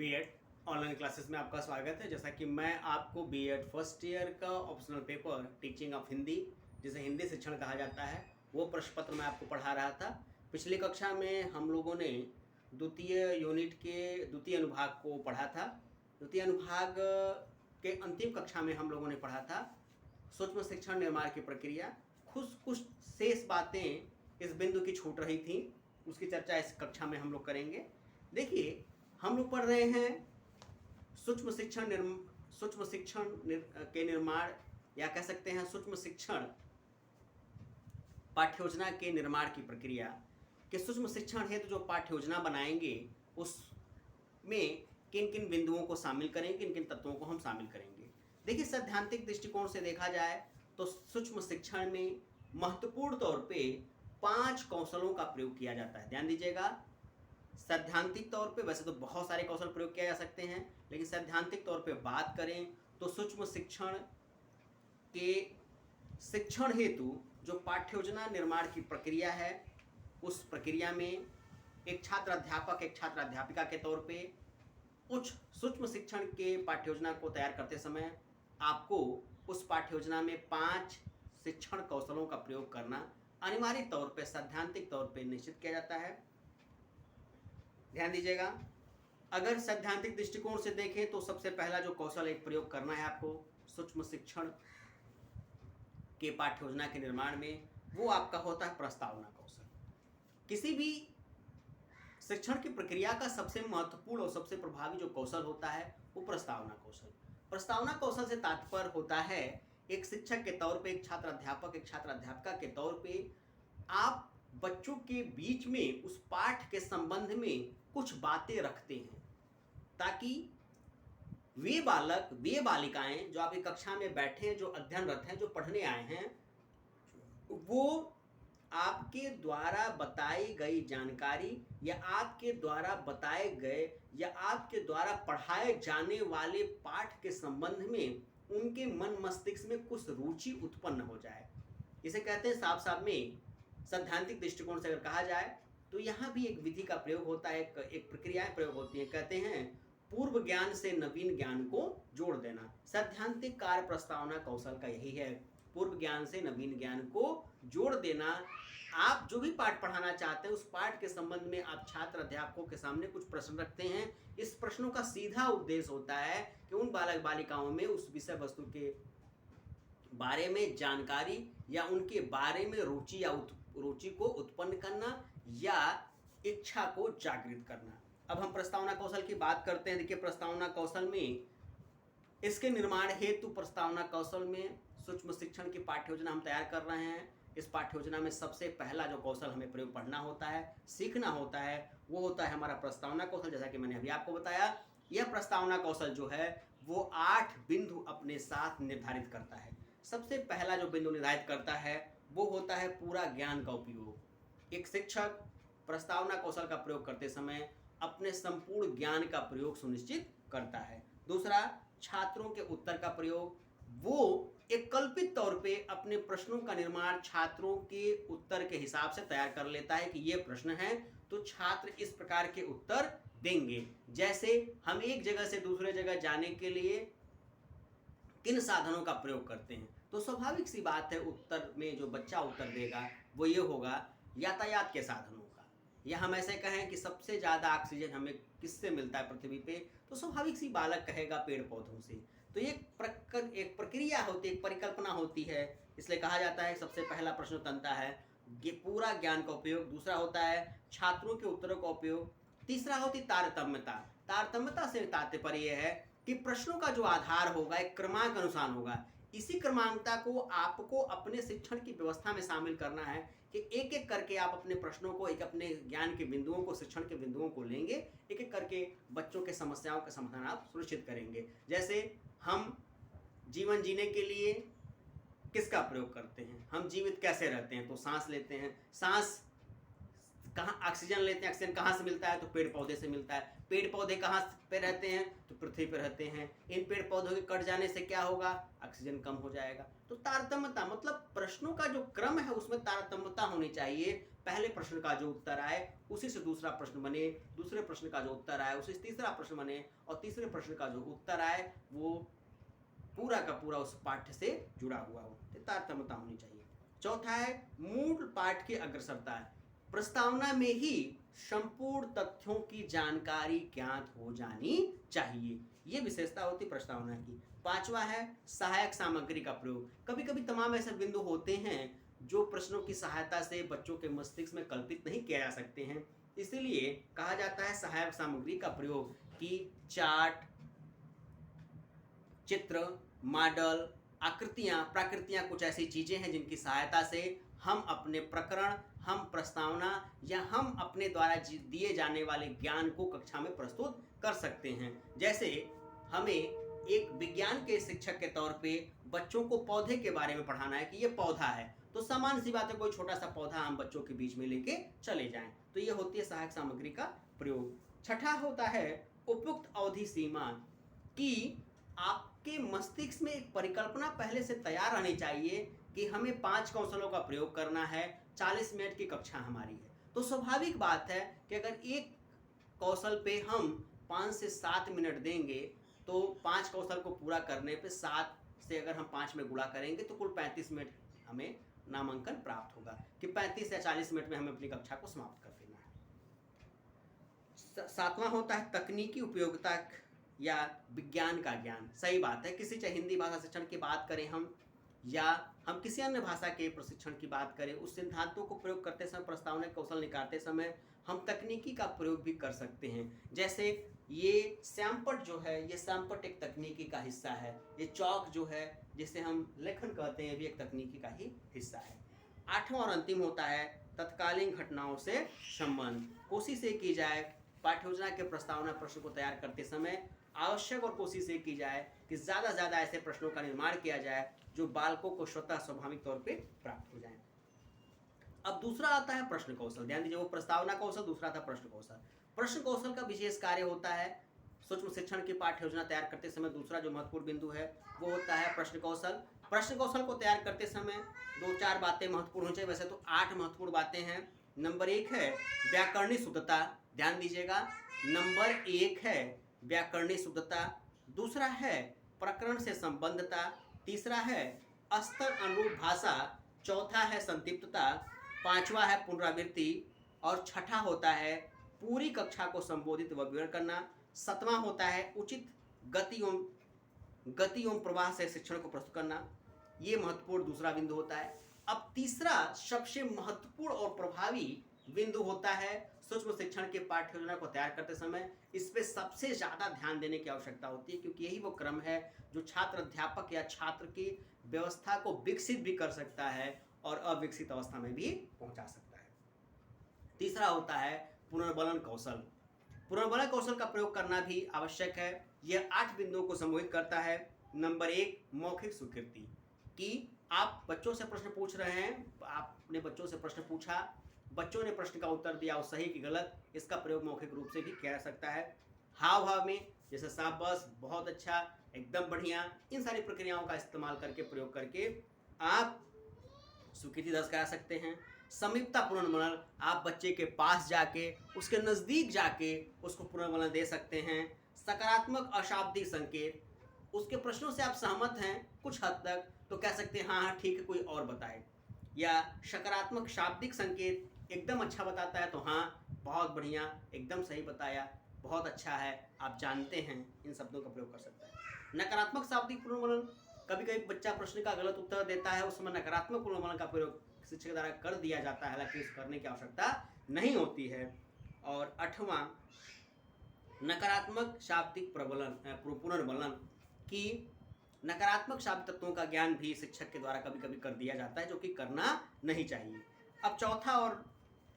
BEd online classes में आपका स्वागत है। जैसा कि मैं आपको बीएड फर्स्ट ईयर का optional paper teaching of Hindi, जिसे हिंदी शिक्षण कहा जाता है, वो प्रश्न पत्र मैं आपको पढ़ा रहा था। पिछली कक्षा में हम लोगों ने द्वितीय यूनिट के द्वितीय अनुभाग को पढ़ा था। द्वितीय अनुभाग के अंतिम कक्षा में हम लोगों ने पढ़ा था सूक्ष्म शिक्षण निर्माण की प्रक्रिया। कुछ शेष बातें इस बिंदु की छूट रही थी, उसकी चर्चा इस कक्षा में हम लोग करेंगे। देखिए, हम लोग पढ़ रहे हैं सूक्ष्म शिक्षण के निर्माण, या कह सकते हैं सूक्ष्म शिक्षण पाठ्योजना के निर्माण की प्रक्रिया। कि सूक्ष्म शिक्षण हेतु जो पाठ्योजना बनाएंगे उसमें किन किन बिंदुओं को शामिल करेंगे, किन किन तत्वों को हम शामिल करेंगे। देखिए, सैद्धांतिक दृष्टिकोण से देखा जाए तो सूक्ष्म शिक्षण में महत्वपूर्ण तौर पे 5 कौशलों का प्रयोग किया जाता है। ध्यान दीजिएगा, सैद्धांतिक तौर पे वैसे तो बहुत सारे कौशल प्रयोग किए जा सकते हैं, लेकिन सैद्धांतिक तौर पे बात करें तो सूक्ष्म शिक्षण के शिक्षण हेतु जो पाठ्योजना निर्माण की प्रक्रिया है, उस प्रक्रिया में एक छात्र अध्यापक, एक छात्र अध्यापिका के तौर पे उच्च सूक्ष्म शिक्षण के पाठ्योजना को तैयार करते समय आपको उस पाठ्योजना में 5 शिक्षण कौशलों का प्रयोग करना अनिवार्य तौर पे सैद्धांतिक तौर पे निश्चित किया जाता है। ध्यान दीजिएगा, अगर सैद्धांतिक दृष्टिकोण से देखें तो सबसे पहला जो कौशल एक प्रयोग करना है आपको सूक्ष्म शिक्षण के पाठ्योजना के निर्माण में, वो आपका होता है प्रस्तावना कौशल। किसी भी शिक्षण की प्रक्रिया का सबसे महत्वपूर्ण और सबसे प्रभावी जो कौशल होता है वो प्रस्तावना कौशल। प्रस्तावना कौशल से तात्पर्य होता है एक शिक्षक के तौर पे, एक छात्र अध्यापक, एक छात्र अध्यापिका के तौर पे आप बच्चों के बीच में उस पाठ के संबंध में कुछ बातें रखते हैं, ताकि वे बालक, वे बालिकाएं जो आपकी कक्षा में बैठे हैं, जो अध्ययनरत हैं, जो पढ़ने आए हैं, वो आपके द्वारा बताई गई जानकारी या आपके द्वारा बताए गए या आपके द्वारा पढ़ाए जाने वाले पाठ के संबंध में उनके मन मस्तिष्क में कुछ रुचि उत्पन्न हो जाए। इसे कहते हैं साफ में सैद्धांतिक दृष्टिकोण से अगर कहा जाए तो यहाँ भी एक विधि का प्रयोग होता है, एक प्रक्रियाएं प्रयोग होती हैं। कहते हैं पूर्व ज्ञान से नवीन ज्ञान को जोड़ देना। सैद्धांतिक कार्य प्रस्तावना कौशल का यही है, पूर्व ज्ञान से नवीन ज्ञान को जोड़ देना। आप जो भी पाठ पढ़ाना चाहते हैं उस पाठ के संबंध में आप छात्र अध्यापकों के सामने कुछ प्रश्न रखते हैं। इस प्रश्नों का सीधा उद्देश्य होता है कि उन बालक बालिकाओं में उस विषय वस्तु के बारे में जानकारी या उनके बारे में रुचि को उत्पन्न करना या इच्छा को जागृत करना। अब हम प्रस्तावना कौशल की बात करते हैं। देखिए, प्रस्तावना कौशल में इसके निर्माण हेतु प्रस्तावना कौशल में सूक्ष्म शिक्षण की पाठ्योजना हम तैयार कर रहे हैं। इस पाठ्योजना में सबसे पहला जो कौशल हमें प्रयोग पढ़ना होता है, सीखना होता है, वो होता है हमारा प्रस्तावना कौशल। जैसा कि मैंने अभी आपको बताया, यह प्रस्तावना कौशल जो है वो 8 बिंदु अपने साथ निर्धारित करता है। सबसे पहला जो बिंदु निर्धारित करता है वो होता है पूरा ज्ञान का उपयोग। एक शिक्षक प्रस्तावना कौशल का प्रयोग करते समय अपने संपूर्ण ज्ञान का प्रयोग सुनिश्चित करता है। दूसरा, छात्रों के उत्तर का प्रयोग। वो एक कल्पित तौर पे अपने प्रश्नों का निर्माण छात्रों के उत्तर के हिसाब से तैयार कर लेता है कि ये प्रश्न है तो छात्र इस प्रकार के उत्तर देंगे। जैसे हम एक जगह से दूसरे जगह जाने के लिए किन साधनों का प्रयोग करते हैं, तो स्वाभाविक सी बात है उत्तर में जो बच्चा उत्तर देगा वो ये होगा यातायात के साधनों का। या हम ऐसे कहें कि सबसे ज़्यादा ऑक्सीजन हमें किससे मिलता है पृथ्वी पे, तो स्वाभाविक सी बालक कहेगा पेड़ पौधों से। तो एक प्रक्रिया होती है, एक परिकल्पना होती है, इसलिए कहा जाता है सबसे पहला प्रश्न बनता है पूरा ज्ञान का उपयोग। दूसरा होता है छात्रों के उत्तरों का उपयोग। तीसरा होती तारतम्यता। तारतम्यता से तात्पर्य यह है कि प्रश्नों का जो आधार होगा एक क्रमांक अनुसार होगा। इसी क्रमांकता को आपको अपने शिक्षण की व्यवस्था में शामिल करना है कि एक एक करके आप अपने प्रश्नों को, एक अपने ज्ञान के बिंदुओं को, शिक्षण के बिंदुओं को लेंगे, एक एक करके बच्चों के समस्याओं का समाधान आप सुनिश्चित करेंगे। जैसे हम जीवन जीने के लिए किसका प्रयोग करते हैं, हम जीवित कैसे रहते हैं, तो सांस लेते हैं। सांस कहाँ ऑक्सीजन लेते हैं, ऑक्सीजन कहाँ से मिलता है, तो पेड़ पौधे से मिलता है। पेड़ पौधे कहाँ पे रहते हैं, तो पृथ्वी पे रहते हैं। इन पेड़ पौधों के कट जाने से क्या होगा, ऑक्सीजन कम हो जाएगा। तो तारतम्यता मतलब प्रश्नों का जो क्रम है उसमें तारतम्यता होनी चाहिए। पहले प्रश्न का जो उत्तर आए उसी से दूसरा प्रश्न बने, दूसरे प्रश्न का जो उत्तर आए उसी से तीसरा प्रश्न बने, और तीसरे प्रश्न का जो उत्तर आए वो पूरा का पूरा उस पाठ्य से जुड़ा हुआ हो। तारतम्यता होनी चाहिए। चौथा है मूल पाठ की अग्रसरता है। प्रस्तावना में ही संपूर्ण तथ्यों की जानकारी ज्ञात हो जानी चाहिए, ये विशेषता होती प्रस्तावना की। पांचवा है सहायक सामग्री का प्रयोग। कभी कभी तमाम ऐसे बिंदु होते हैं जो प्रश्नों की सहायता से बच्चों के मस्तिष्क में कल्पित नहीं किया जा सकते हैं, इसीलिए कहा जाता है सहायक सामग्री का प्रयोग कि चार्ट, चित्र, मॉडल, आकृतियाँ, प्राकृतियाँ कुछ ऐसी चीज़ें हैं जिनकी सहायता से हम अपने प्रकरण, हम प्रस्तावना या हम अपने द्वारा दिए जाने वाले ज्ञान को कक्षा में प्रस्तुत कर सकते हैं। जैसे हमें एक विज्ञान के शिक्षक के तौर पे बच्चों को पौधे के बारे में पढ़ाना है कि ये पौधा है, तो सामान्य सी बात है कोई छोटा सा पौधा हम बच्चों के बीच में लेके चले जाएं, तो ये होती है सहायक सामग्री का प्रयोग। छठा होता है उपयुक्त अवधि सीमा, कि आपके मस्तिष्क में एक परिकल्पना पहले से तैयार रहनी चाहिए कि हमें 5 कौशलों का प्रयोग करना है, 40 मिनट की कक्षा हमारी है। तो स्वाभाविक बात है कि अगर एक कौशल पे हम 5 से 7 मिनट देंगे तो 5 कौशल को पूरा करने पे 7 से अगर हम 5 में गुणा करेंगे तो कुल 35 मिनट हमें नामांकन प्राप्त होगा कि 35 या 40 मिनट में हमें अपनी कक्षा को समाप्त कर देना है। सातवां होता है तकनीकी उपयोगिता या विज्ञान का ज्ञान। सही बात है, किसी चाहे हिंदी भाषा शिक्षण की बात करें हम या हम किसी अन्य भाषा के प्रशिक्षण की बात करें, उस सिद्धांतों को प्रयोग करते समय, प्रस्तावना कौशल निकालते समय हम तकनीकी का प्रयोग भी कर सकते हैं। जैसे ये सैमपट जो है, ये सैमपट एक तकनीकी का हिस्सा है। ये चौक जो है जिसे हम लेखन कहते हैं, भी एक तकनीकी का ही हिस्सा है। आठवां और अंतिम होता है तत्कालीन घटनाओं से संबंध। कोशिश ये की जाए पाठ्योजना के प्रस्तावना प्रश्न को तैयार करते समय आवश्यक और कोशिश ये की जाए कि ज़्यादा से ज़्यादा ऐसे प्रश्नों का निर्माण किया जाए जो बालकों को स्वतः स्वाभाविक तौर पे प्राप्त हो जाए। अब दूसरा आता है प्रश्न कौशल। ध्यान दीजिए, वो प्रस्तावना कौशल, दूसरा था प्रश्न कौशल। प्रश्न कौशल का विशेष कार्य होता है सूक्ष्म शिक्षण की पाठ्य योजना तैयार करते समय दूसरा जो महत्वपूर्ण बिंदु है वो होता है प्रश्न कौशल। प्रश्न कौशल को तैयार करते समय 2-4 बातें महत्वपूर्ण होनी चाहिए, वैसे तो 8 महत्वपूर्ण बातें हैं। नंबर 1 है व्याकरणिक शुद्धता, ध्यान दीजिएगा, नंबर 1 है व्याकरणिक शुद्धता। दूसरा है प्रकरण से संबद्धता। तीसरा है स्तर अनुरूप भाषा। चौथा है संक्षिप्तता। पांचवा है पुनरावृत्ति और छठा होता है पूरी कक्षा को संबोधित व विवरण करना। सातवां होता है उचित गति एवं प्रवाह से शिक्षण को प्रस्तुत करना। ये महत्वपूर्ण दूसरा बिंदु होता है। अब तीसरा सबसे महत्वपूर्ण और प्रभावी बिंदु होता है सूक्ष्म शिक्षण के पाठ्य योजना को तैयार करते समय इस पे सबसे ज़्यादा ध्यान देने की आवश्यकता होती है, क्योंकि यही वो क्रम है जो छात्र अध्यापक या छात्र की व्यवस्था को विकसित भी कर सकता है और अविकसित अवस्था में भी पहुंचा सकता है। तीसरा होता है पुनर्बलन कौशल। पुनर्बलन कौशल का प्रयोग करना भी आवश्यक है। यह 8 बिंदुओं को संबोधित करता है। नंबर 1 मौखिक स्वीकृति, कि आप बच्चों से प्रश्न पूछ रहे हैं, आपने बच्चों से प्रश्न पूछा, बच्चों ने प्रश्न का उत्तर दिया वो सही कि गलत, इसका प्रयोग मौखिक रूप से भी किया जा सकता है। हाव भाव में जैसे शाबाश, बहुत अच्छा, एकदम बढ़िया, इन सारी प्रक्रियाओं का इस्तेमाल करके प्रयोग करके आप स्वीकृति दर्ज करा सकते हैं। समीपता पुनर्मनन, आप बच्चे के पास जाके उसके नज़दीक जाके उसको पुनर्मनन दे सकते हैं। सकारात्मक अशाब्दिक संकेत, उसके प्रश्नों से आप सहमत हैं कुछ हद तक तो कह सकते हैं हाँ हाँ ठीक है, कोई और बताए। या सकारात्मक शाब्दिक संकेत, एकदम अच्छा बताता है तो हाँ बहुत बढ़िया, एकदम सही बताया, बहुत अच्छा है, आप जानते हैं, इन शब्दों का प्रयोग कर सकता है। नकारात्मक शाब्दिक पुनर्मनन, कभी कभी बच्चा प्रश्न का गलत उत्तर देता है, उस समय नकारात्मक पुनर्मनन का प्रयोग शिक्षक द्वारा कर दिया जाता है, हालांकि इस करने की आवश्यकता नहीं होती है। और 8वां नकारात्मक शाब्दिक पुनर्मनन, कि नकारात्मक शाब्दिक तत्वों का ज्ञान भी शिक्षक के द्वारा कभी कभी कर दिया जाता है, जो कि करना नहीं चाहिए। अब चौथा और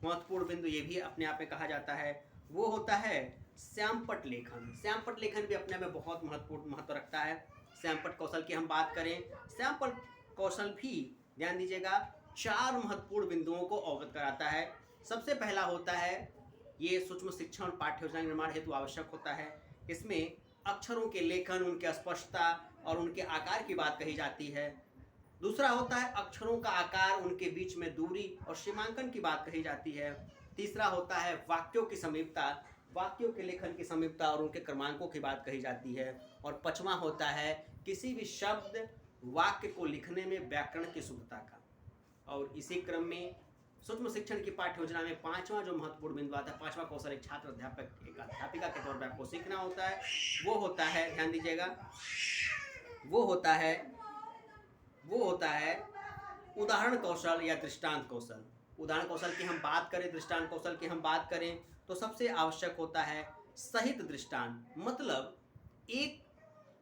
महत्वपूर्ण बिंदु ये भी अपने आप में कहा जाता है, वो होता है सैमपट लेखन। सैमपट लेखन भी अपने में बहुत महत्वपूर्ण महत्व रखता है। सैमपट कौशल की हम बात करें, सैमपट कौशल भी ध्यान दीजिएगा 4 महत्वपूर्ण बिंदुओं को अवगत कराता है। सबसे पहला होता है ये सूक्ष्म शिक्षण पाठ्य योजना निर्माण हेतु आवश्यक होता है। इसमें अक्षरों के लेखन, उनके स्पष्टता और उनके आकार की बात कही जाती है। दूसरा होता है अक्षरों का आकार, उनके बीच में दूरी और सीमांकन की बात कही जाती है। तीसरा होता है वाक्यों की समीपता, वाक्यों के लेखन की समीपता और उनके क्रमांकों की बात कही जाती है। और पांचवा होता है किसी भी शब्द वाक्य को लिखने में व्याकरण की शुद्धता का। और इसी क्रम में सूक्ष्म शिक्षण की पाठ्य योजना में पांचवा जो महत्वपूर्ण बिंदु आता है, पांचवा कौशल एक छात्र अध्यापक एक अध्यापिका के तौर पर आपको सीखना होता है, वो होता है, ध्यान दीजिएगा, वो होता है उदाहरण कौशल या दृष्टांत कौशल। उदाहरण कौशल की हम बात करें, दृष्टांत कौशल की हम बात करें तो सबसे आवश्यक होता है सहित दृष्टांत। मतलब एक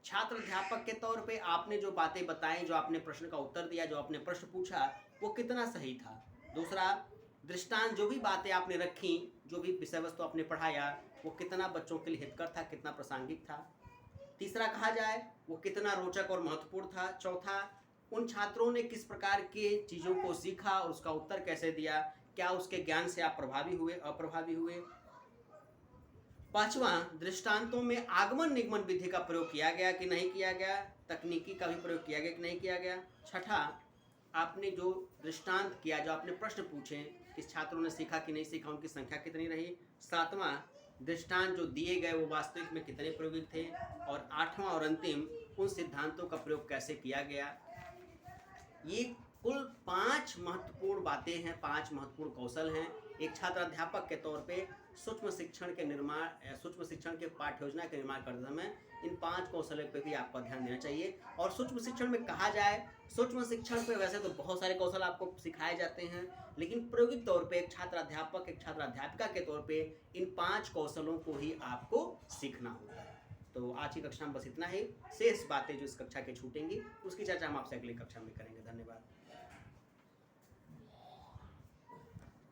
छात्र अध्यापक के तौर पे आपने जो बातें बताई, जो आपने प्रश्न का उत्तर दिया, जो आपने प्रश्न पूछा, वो कितना सही था। दूसरा दृष्टांत, जो भी बातें आपने रखी, जो भी विषय वस्तु आपने पढ़ाया, वो कितना बच्चों के लिए हितकर था, कितना प्रासंगिक था। तीसरा कहा जाए वो कितना रोचक और महत्वपूर्ण था। चौथा उन छात्रों ने किस प्रकार के चीज़ों को सीखा और उसका उत्तर कैसे दिया, क्या उसके ज्ञान से आप प्रभावी हुए, अप्रभावी हुए। पांचवा दृष्टांतों में आगमन निगमन विधि का प्रयोग किया गया कि नहीं किया गया, तकनीकी का भी प्रयोग किया गया कि नहीं किया गया। छठा आपने जो दृष्टांत किया, जो आपने प्रश्न पूछे, किस छात्रों ने सीखा कि नहीं सीखा, उनकी संख्या कितनी रही। सातवां दृष्टांत जो दिए गए वो वास्तविक में कितने प्रयोगित थे। और आठवां और अंतिम उन सिद्धांतों का प्रयोग कैसे किया गया। ये कुल 5 महत्वपूर्ण बातें हैं, 5 महत्वपूर्ण कौशल हैं। एक छात्र अध्यापक के तौर पे सूक्ष्म शिक्षण के निर्माण, सूक्ष्म शिक्षण के पाठ्य योजना के निर्माण करते समय इन 5 कौशलों पे भी आपको ध्यान देना चाहिए। और सूक्ष्म शिक्षण में कहा जाए, सूक्ष्म शिक्षण पे वैसे तो बहुत सारे कौशल आपको सिखाए जाते हैं, लेकिन प्रायोगिक तौर पे एक छात्र अध्यापक, एक छात्र अध्यापिका के तौर पे इन 5 कौशलों को ही आपको सीखना होगा। तो आज की कक्षा में बस इतना ही। शेष बातें जो इस कक्षा के छूटेंगी उसकी चर्चा हम आपसे अगली कक्षा में करेंगे। धन्यवाद।